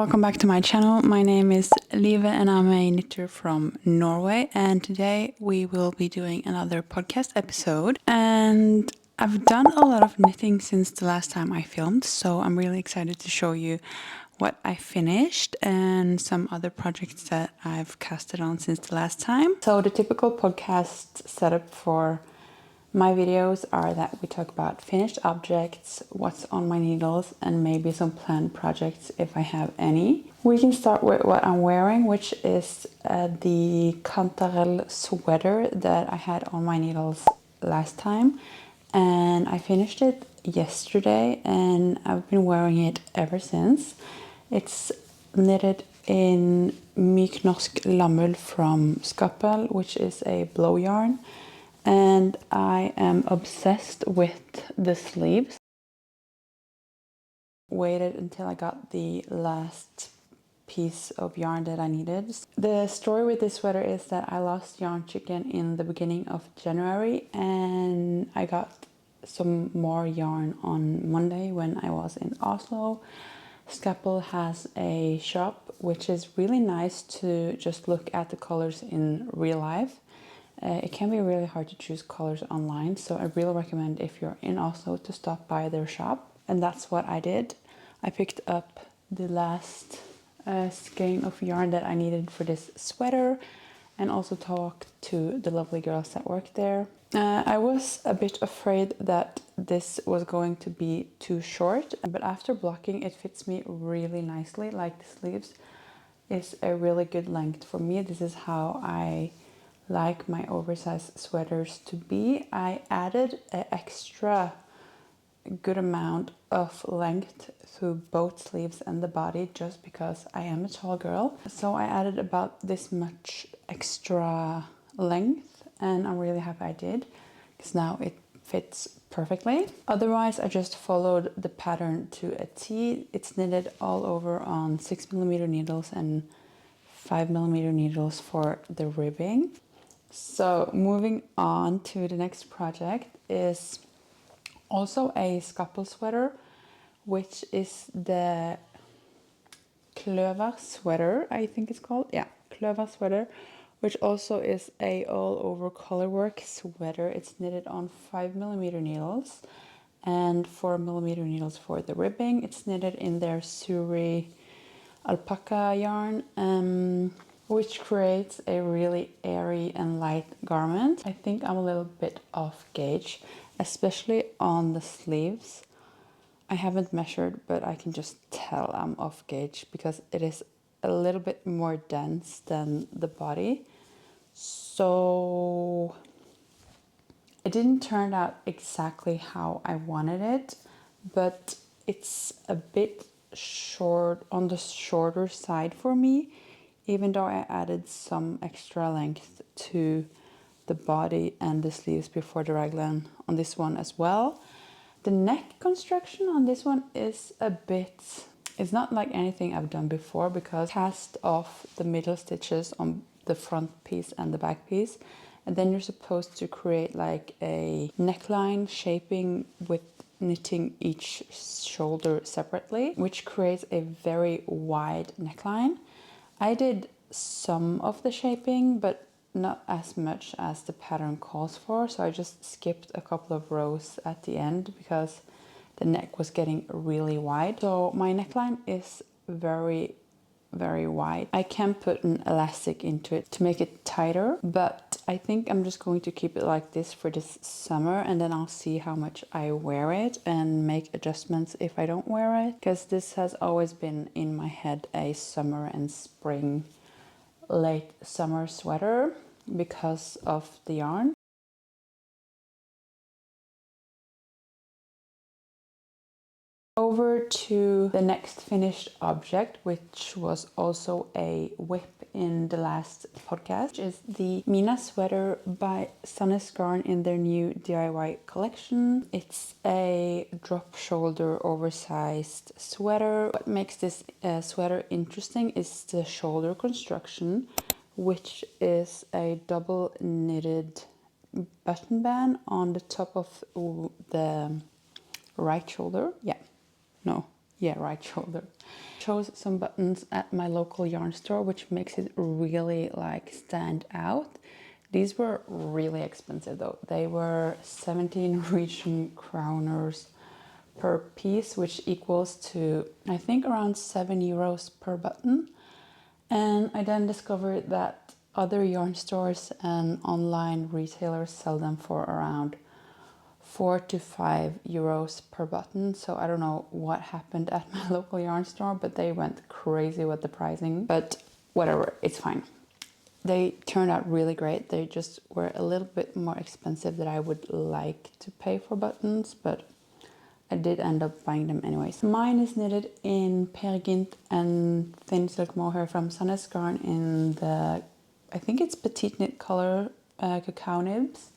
welcome back to my channel. My name is Live and I'm a knitter from Norway, and today we will be doing another podcast episode. And I've done a lot of knitting since the last time I filmed, so I'm really excited to show you what I finished and some other projects that I've casted on since the last time. So the typical podcast setup for my videos are that we talk about finished objects, what's on my needles, and maybe some planned projects if I have any. We can start with what I'm wearing, which is the Cantarell sweater that I had on my needles last time. And I finished it yesterday and I've been wearing it ever since. It's knitted in myk norsk lammull from Skappel, which is a blow yarn. And I am obsessed with the sleeves. Waited until I got the last piece of yarn that I needed. The story with this sweater is that I lost yarn chicken in the beginning of January, and I got some more yarn on Monday when I was in Oslo. Skappel has a shop which is really nice to just look at the colors in real life. It can be really hard to choose colors online, so I really recommend if you're in Oslo to stop by their shop. And that's what I did. I picked up the last skein of yarn that I needed for this sweater and also talked to the lovely girls that work there. I was a bit afraid that this was going to be too short, but after blocking it fits me really nicely. Like the sleeves is a really good length for me. This is how I like my oversized sweaters to be. I added an extra good amount of length through both sleeves and the body just because I am a tall girl. So I added about this much extra length and I'm really happy I did because now it fits perfectly. Otherwise, I just followed the pattern to a T. It's knitted all over on 6mm needles and 5mm needles for the ribbing. So moving on to the next project is also a Skappel sweater, which is the Kløver sweater, I think it's called. Yeah, Kløver sweater, which also is a all over colorwork sweater. It's knitted on 5mm needles and 4mm needles for the ribbing. It's knitted in their s2e2 alpaca yarn, which creates a really airy and light garment. I think I'm a little bit off gauge, especially on the sleeves. I haven't measured, but I can just tell I'm off gauge because it is a little bit more dense than the body. So it didn't turn out exactly how I wanted it, but it's a bit short, on the shorter side for me, even though I added some extra length to the body and the sleeves before the raglan on this one as well. The neck construction on this one is a bit, it's not like anything I've done before because I cast off the middle stitches on the front piece and the back piece, and then you're supposed to create like a neckline shaping with knitting each shoulder separately, which creates a very wide neckline. I did some of the shaping, but not as much as the pattern calls for, so I just skipped a couple of rows at the end because the neck was getting really wide. So my neckline is very wide. I can put an elastic into it to make it tighter, but I think I'm just going to keep it like this for this summer, and then I'll see how much I wear it and make adjustments if I don't wear it, because this has always been in my head a summer and spring, late summer sweater because of the yarn. Over to the next finished object, which was also a whip in the last podcast, which is the Mina sweater by s2e2 Garn in their new DIY collection. It's a drop shoulder oversized sweater. What makes this sweater interesting is the shoulder construction, which is a double knitted button band on the top of the right shoulder. Yeah. No, Yeah, right shoulder. Chose some buttons at my local yarn store, which makes it really like stand out. These were really expensive though. They were 17 Norwegian kroners per piece, which equals to I think around 7 euros per button. And I then discovered that other yarn stores and online retailers sell them for around 4 to 5 euros per button. So I don't know what happened at my local yarn store, but they went crazy with the pricing. But whatever, it's fine. They turned out really great. They just were a little bit more expensive than I would like to pay for buttons, but I did end up buying them anyways. Mine is knitted in Peer Gynt and thin silk mohair from s2e2 Garn in the, I think it's petite knit color cacao nibs.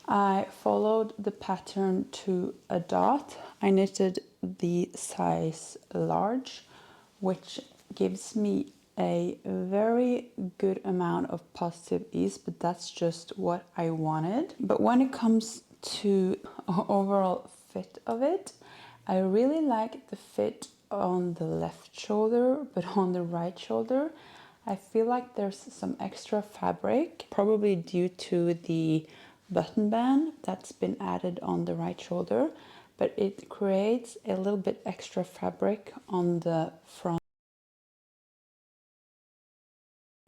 I followed the pattern to a dot. I knitted the size large, which gives me a very good amount of positive ease, but that's just what I wanted. But when it comes to overall fit of it, I really like the fit on the left shoulder, but on the right shoulder, I feel like there's some extra fabric, probably due to the button band that's been added on the right shoulder, but it creates a little bit extra fabric on the front.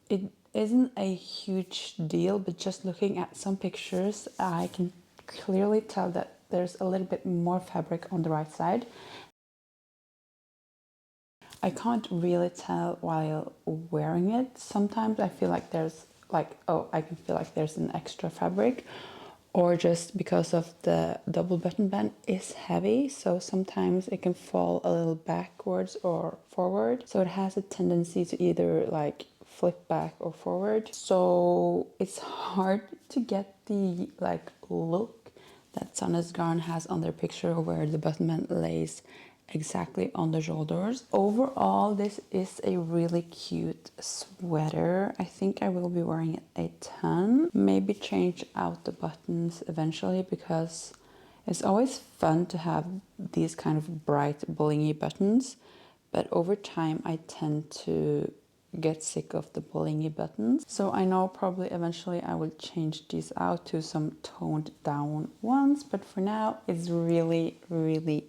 It isn't a huge deal, but just looking at some pictures, I can clearly tell that there's a little bit more fabric on the right side. I can't really tell while wearing it. Sometimes I feel like there's like, oh, I can feel like there's an extra fabric, or just because of the double button band is heavy, so sometimes it can fall a little backwards or forward. So it has a tendency to either like flip back or forward. So it's hard to get the like look that s2e2 Garn has on their picture where the button band lays exactly on the shoulders. Overall, this is a really cute sweater. I think I will be wearing it a ton. Maybe change out the buttons eventually, because it's always fun to have these kind of bright blingy buttons, but over time I tend to get sick of the blingy buttons. So I know probably eventually I will change these out to some toned down ones, but for now it's really, really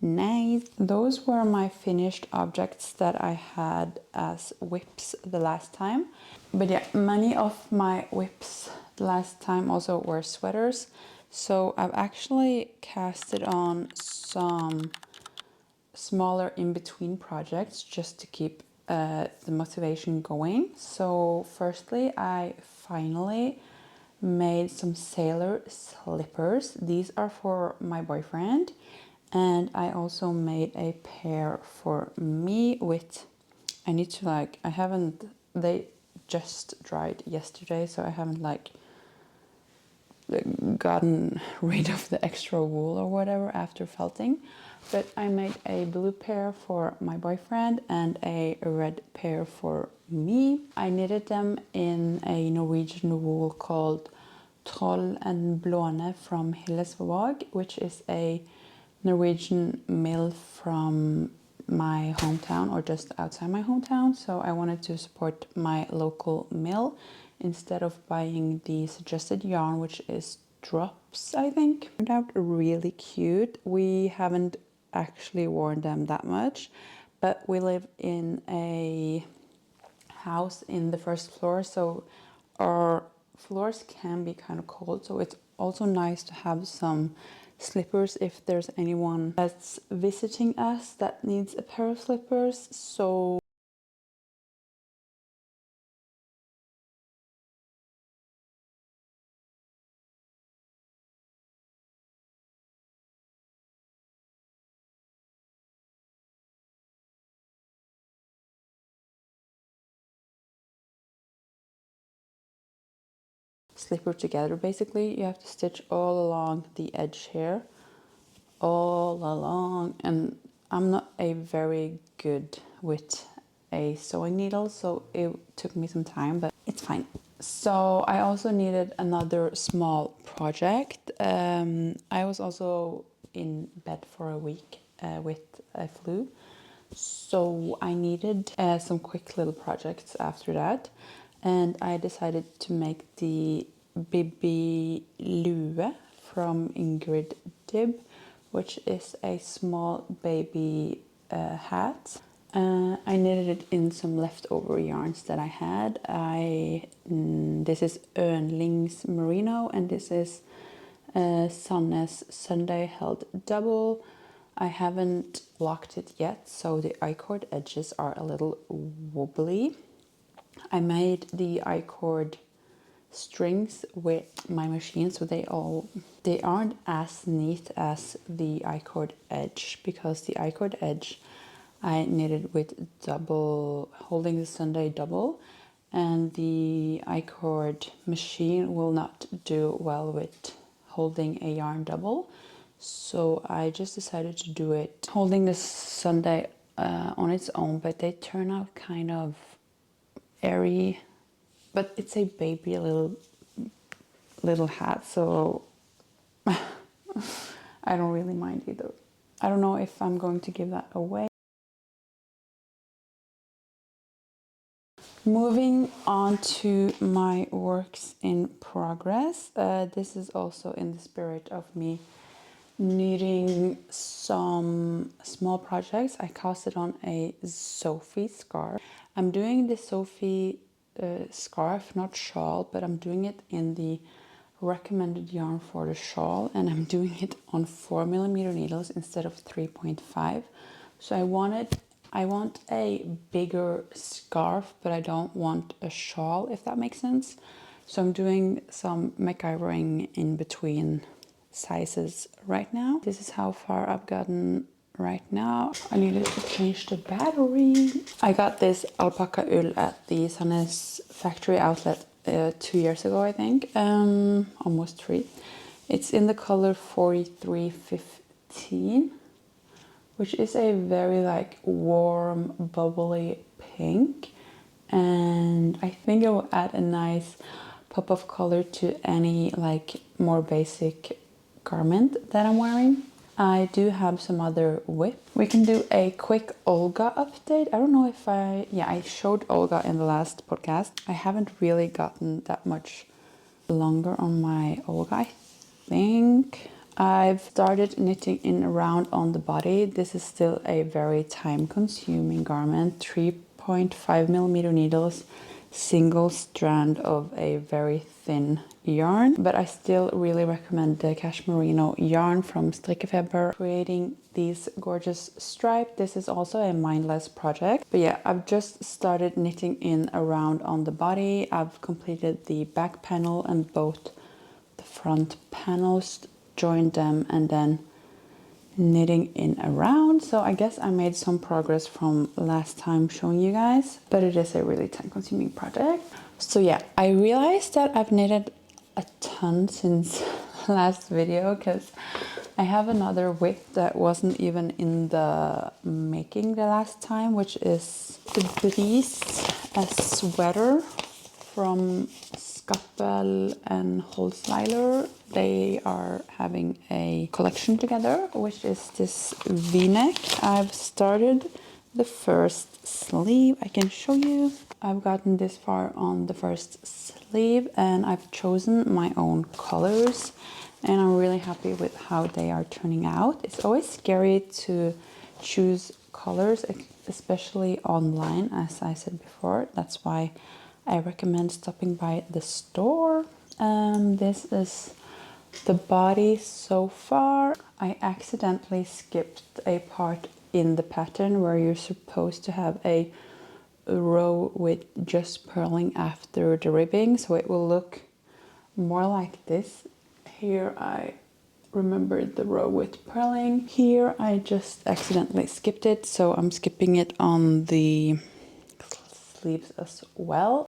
nice. Those were my finished objects that I had as whips the last time. But yeah, many of my whips the last time also were sweaters. So I've actually casted on some smaller in-between projects just to keep the motivation going. So firstly, I finally made some sailor slippers. These are for my boyfriend. And I also made a pair for me with, I need to like, I haven't, they just dried yesterday, so I haven't like gotten rid of the extra wool or whatever after felting. But I made a blue pair for my boyfriend and a red pair for me. I knitted them in a Norwegian wool called Troll and Blåne from Hillesvåg, which is a Norwegian mill from my hometown, or just outside my hometown. So I wanted to support my local mill instead of buying the suggested yarn, which is drops, I think. Turned out really cute. We haven't actually worn them that much, but we live in a house in the first floor, so our floors can be kind of cold, so it's also nice to have some slippers if there's anyone that's visiting us that needs a pair of slippers. So slipper together, basically you have to stitch all along the edge here, all along, and I'm not a very good with a sewing needle, so it took me some time, but it's fine. So I also needed another small project. I was also in bed for a week with a flu. So I needed some quick little projects after that. And I decided to make the Bibi Lue from Ingrid Dib, which is a small baby hat. I knitted it in some leftover yarns that I had. This is Önlings Merino, and this is s2e2 Sunday held double. I haven't blocked it yet, so the I-cord edges are a little wobbly. I made the I-cord strings with my machine, so they aren't as neat as the I-cord edge, because the I-cord edge I knitted with double, holding the Sunday double, and the I-cord machine will not do well with holding a yarn double. So I just decided to do it holding the Sunday on its own, but they turn out kind of airy. But it's a baby little hat, so I don't really mind either. I don't know if I'm going to give that away. Moving on to my works in progress. This is also in the spirit of me knitting some small projects. I casted on a s2e2 scarf. I'm doing the s2e2 scarf, not shawl, but I'm doing it in the recommended yarn for the shawl, and I'm doing it on 4mm needles instead of 3.5. So I want a bigger scarf, but I don't want a shawl, if that makes sense. So I'm doing some MacGyvering in between sizes right now. This is how far I've gotten right now. I needed to change the battery. I got this alpaca wool at the s2e2 factory outlet 2 years ago, I think, almost 3. It's in the color 4315, which is a very like warm, bubbly pink, and I think it will add a nice pop of color to any like more basic garment that I'm wearing. I do have some other whip. We can do a quick Olga update. I don't know if I showed Olga in the last podcast. I haven't really gotten that much longer on my Olga. I think I've started knitting in around on the body. This is still a very time consuming garment. 3.5mm needles, single strand of a very thin yarn, but I still really recommend the Cashmerino yarn from Strikkefeber. Creating these gorgeous stripes. This is also a mindless project, but yeah, I've just started knitting in around on the body. I've completed the back panel and both the front panels, joined them, and then knitting in around. So I guess I made some progress from last time showing you guys, but it is a really time consuming project. So yeah, I realized that I've knitted a ton since last video, because I have another width that wasn't even in the making the last time, which is the Breeze, a sweater from Skappel and Holzweiler. They are having a collection together, which is this V-neck. I've started the first sleeve. I can show you. I've gotten this far on the first sleeve, and I've chosen my own colors, and I'm really happy with how they are turning out. It's always scary to choose colors, especially online, as I said before. That's why I recommend stopping by the store. This is the body so far. I accidentally skipped a part in the pattern where you're supposed to have a row with just purling after the ribbing, so it will look more like this. Here I remembered the row with purling. Here I just accidentally skipped it, so I'm skipping it on the sleeves as well.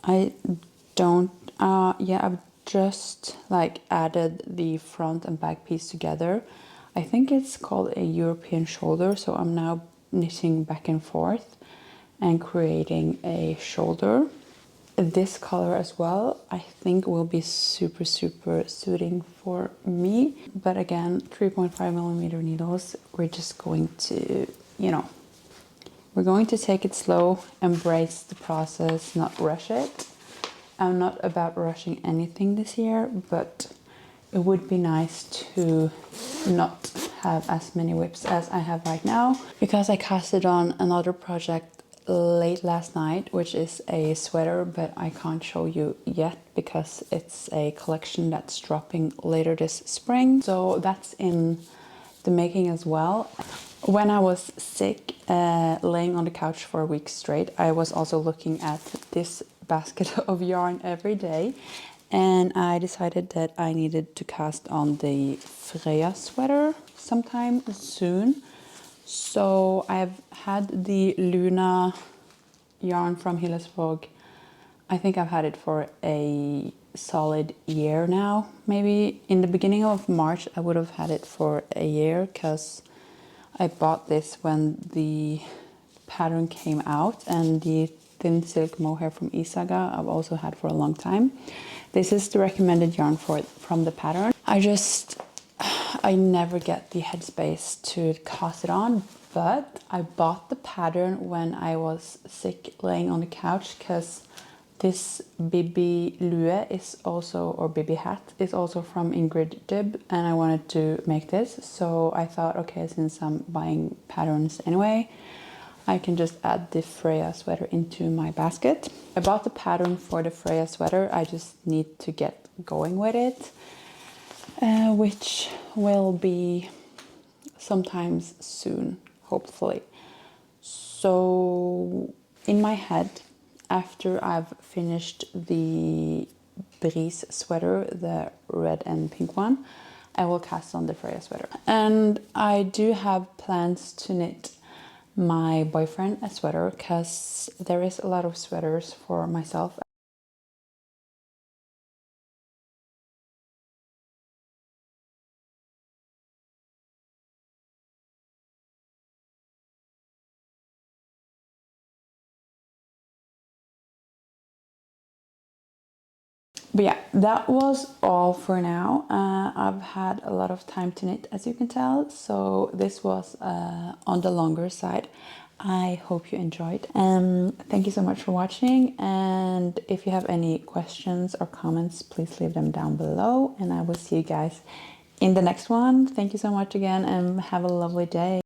I don't, yeah, I've just like added the front and back piece together. I think it's called a European shoulder, so I'm now knitting back and forth and creating a shoulder. This color as well, I think will be super suiting for me. But again, 3.5mm needles, we're just going to, you know, we're going to take it slow, embrace the process, not rush it. I'm not about rushing anything this year, but it would be nice to not have as many whips as I have right now, because I casted on another project late last night, which is a sweater, but I can't show you yet because it's a collection that's dropping later this spring. So that's in the making as well. When I was sick, laying on the couch for a week straight, I was also looking at this basket of yarn every day, and I decided that I needed to cast on the frøya sweater sometime soon. So I've had the Luna yarn from Hillesvåg. I think I've had it for a solid year now. Maybe in the beginning of March I would have had it for a year, because I bought this when the pattern came out, and the thin silk mohair from Isaga I've also had for a long time. This is the recommended yarn for it from the pattern. I never get the headspace to cast it on, but I bought the pattern when I was sick laying on the couch, because this Bibi lue is also, or Bibi hat, is also from Ingrid Dib, and I wanted to make this. So I thought, okay, since I'm buying patterns anyway, I can just add the frøya sweater into my basket. I bought the pattern for the frøya sweater. I just need to get going with it. Which will be sometimes soon, hopefully. So in my head, after I've finished the Brise sweater, the red and pink one, I will cast on the frøya sweater. And I do have plans to knit my boyfriend a sweater, because there is a lot of sweaters for myself. But yeah, that was all for now. I've had a lot of time to knit, as you can tell, so this was on the longer side. I hope you enjoyed. Thank you so much for watching, and if you have any questions or comments, please leave them down below, and I will see you guys in the next one. Thank you so much again, and have a lovely day.